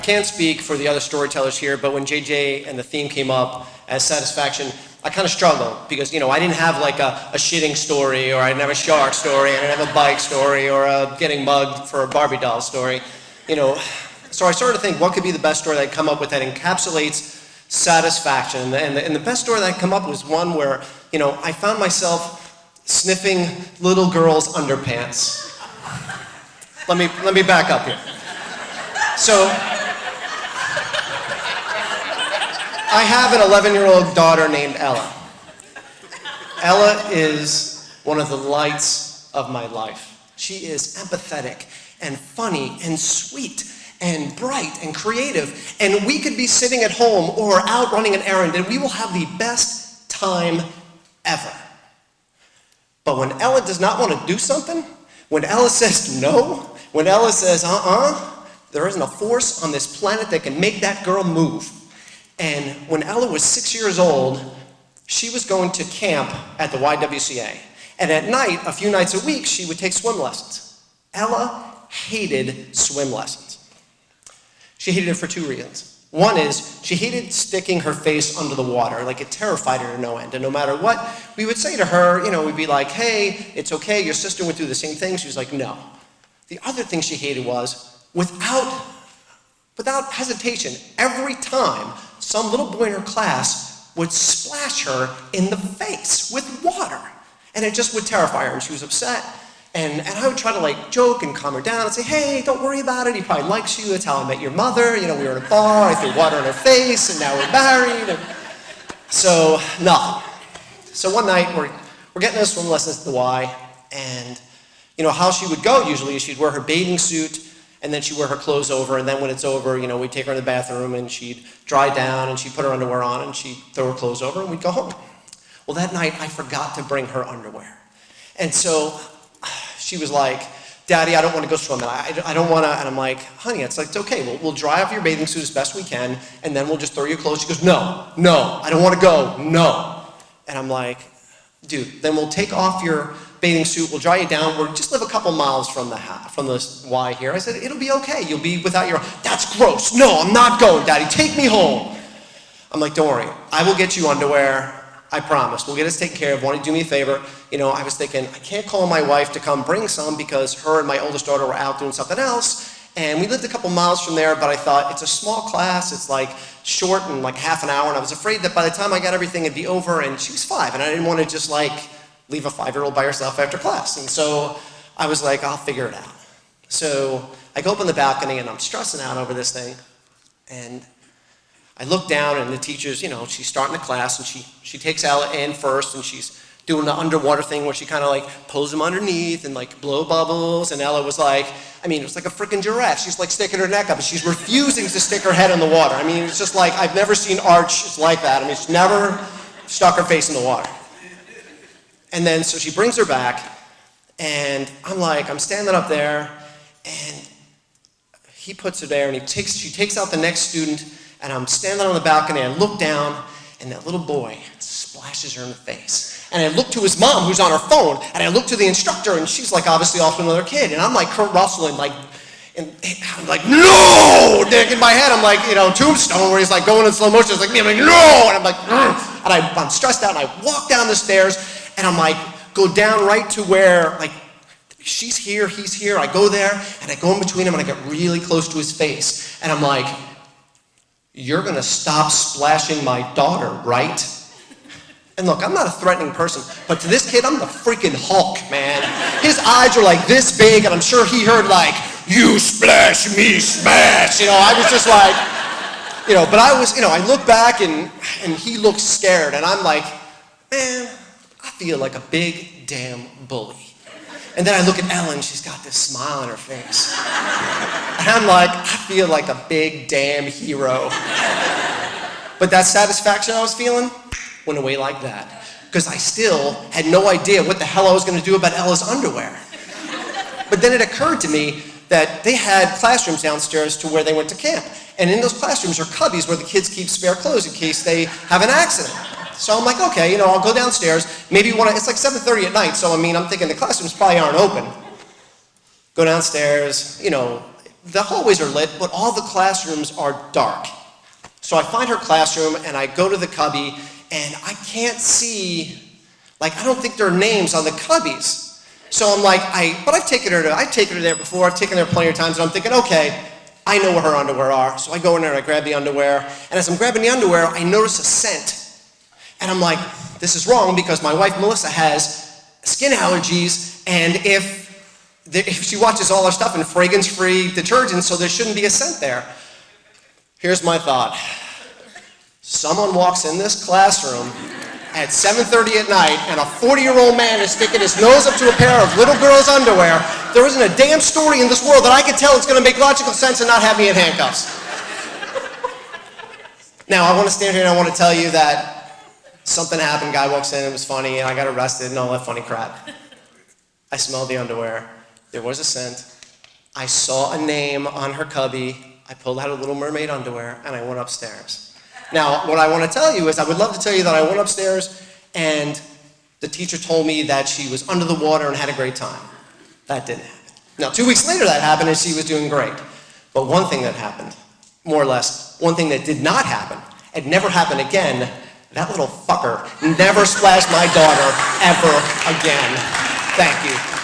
can't speak for the other storytellers here, but when JJ and the theme came up as satisfaction, I kind of struggled because, I didn't have like a shitting story, or I didn't have a shark story, I didn't have a bike story, or a getting mugged for a Barbie doll story, So I started to think, what could be the best story that I come up with that encapsulates satisfaction? And the best story that I come up with was one where, I found myself sniffing little girls' underpants. Let me back up here. So, I have an 11-year-old daughter named Ella. Ella is one of the lights of my life. She is empathetic and funny and sweet and bright and creative. And we could be sitting at home or out running an errand and we will have the best time ever. But when Ella does not want to do something, when Ella says no, when Ella says there isn't a force on this planet that can make that girl move. And when Ella was 6 years old, she was going to camp at the YWCA. And at night, a few nights a week, she would take swim lessons. Ella hated swim lessons. She hated it for two reasons. One is, she hated sticking her face under the water. Like, it terrified her to no end. And no matter what we would say to her, we'd be like, hey, it's okay, your sister went through the same thing. She was like, no. The other thing she hated was, without hesitation, every time some little boy in her class would splash her in the face with water. And it just would terrify her, and she was upset. And I would try to joke and calm her down and say, hey, don't worry about it, he probably likes you, that's how I met your mother, we were in a bar, I threw water in her face, and now we're married. And so, nothing. So one night, we're getting those swim lessons at the Y, and how she would go usually is she'd wear her bathing suit, and then she'd wear her clothes over, and then when it's over, we'd take her in the bathroom, and she'd dry down, and she'd put her underwear on, and she'd throw her clothes over, and we'd go home. Well, that night, I forgot to bring her underwear. And so she was like, Daddy, I don't want to go swimming. I don't want to. And I'm like, honey, it's okay. We'll dry off your bathing suit as best we can, and then we'll just throw your clothes. She goes, no, I don't want to go, no. And I'm like, dude, then we'll take off your bathing suit, we'll dry you down, we'll just live a couple miles from the Y here. I said, it'll be okay, you'll be without your, that's gross, no, I'm not going, Daddy, take me home. I'm like, don't worry, I will get you underwear, I promise, we'll get this taken care of, want to do me a favor. I was thinking, I can't call my wife to come bring some because her and my oldest daughter were out doing something else, and we lived a couple miles from there, but I thought, it's a small class, it's short and half an hour, and I was afraid that by the time I got everything, it'd be over, and she was 5, and I didn't want to just leave a 5-year-old by herself after class. And so I was like, I'll figure it out. So I go up on the balcony and I'm stressing out over this thing. And I look down and the teacher's, she's starting the class and she takes Ella in first and she's doing the underwater thing where she kind of pulls him underneath and blow bubbles. And Ella was it was like a freaking giraffe. She's sticking her neck up and she's refusing to stick her head in the water. It's just I've never seen arch like that. She's never stuck her face in the water. And then, so she brings her back, and I'm standing up there, and he puts her there, and she takes out the next student, and I'm standing on the balcony, and I look down, and that little boy splashes her in the face. And I look to his mom, who's on her phone, and I look to the instructor, and she's obviously off to another kid, and I'm Kurt Russell, and I'm like, no! In my head, I'm Tombstone, where he's going in slow motion, I'm like, no! And I'm and I'm stressed out, and I walk down the stairs, and I'm go down right to where, she's here, he's here. I go there, and I go in between him, and I get really close to his face. And I'm like, you're going to stop splashing my daughter, right? And look, I'm not a threatening person, but to this kid, I'm the freaking Hulk, man. His eyes are this big, and I'm sure he heard you splash, me smash. I was just but I was, I look back, and he looks scared, and I'm man, I feel like a big damn bully. And then I look at Ellen, she's got this smile on her face. And I'm I feel like a big damn hero. But that satisfaction I was feeling went away like that. Because I still had no idea what the hell I was going to do about Ella's underwear. But then it occurred to me that they had classrooms downstairs to where they went to camp. And in those classrooms are cubbies where the kids keep spare clothes in case they have an accident. So I'm okay, I'll go downstairs. Maybe it's 7:30 at night, so I'm thinking the classrooms probably aren't open. Go downstairs, the hallways are lit, but all the classrooms are dark. So I find her classroom and I go to the cubby and I can't see, I don't think there are names on the cubbies. So I'm like, but I've taken her there before, I've taken her plenty of times, and I'm thinking, okay, I know where her underwear are. So I go in there and I grab the underwear, and as I'm grabbing the underwear, I notice a scent. And I'm like, this is wrong because my wife Melissa has skin allergies, and if she watches all her stuff in fragrance-free detergent, so there shouldn't be a scent there. Here's my thought. Someone walks in this classroom at 7:30 at night and a 40-year-old man is sticking his nose up to a pair of little girls' underwear. There isn't a damn story in this world that I can tell it's going to make logical sense and not have me in handcuffs. Now, I want to stand here and I want to tell you that something happened, guy walks in, it was funny, and I got arrested and all that funny crap. I smelled the underwear. There was a scent. I saw a name on her cubby. I pulled out a Little Mermaid underwear and I went upstairs. Now, what I want to tell you is I would love to tell you that I went upstairs and the teacher told me that she was under the water and had a great time. That didn't happen. Now, 2 weeks later that happened and she was doing great. But one thing that happened, more or less, one thing that did not happen, and never happened again, that little fucker never splashed my daughter ever again. Thank you.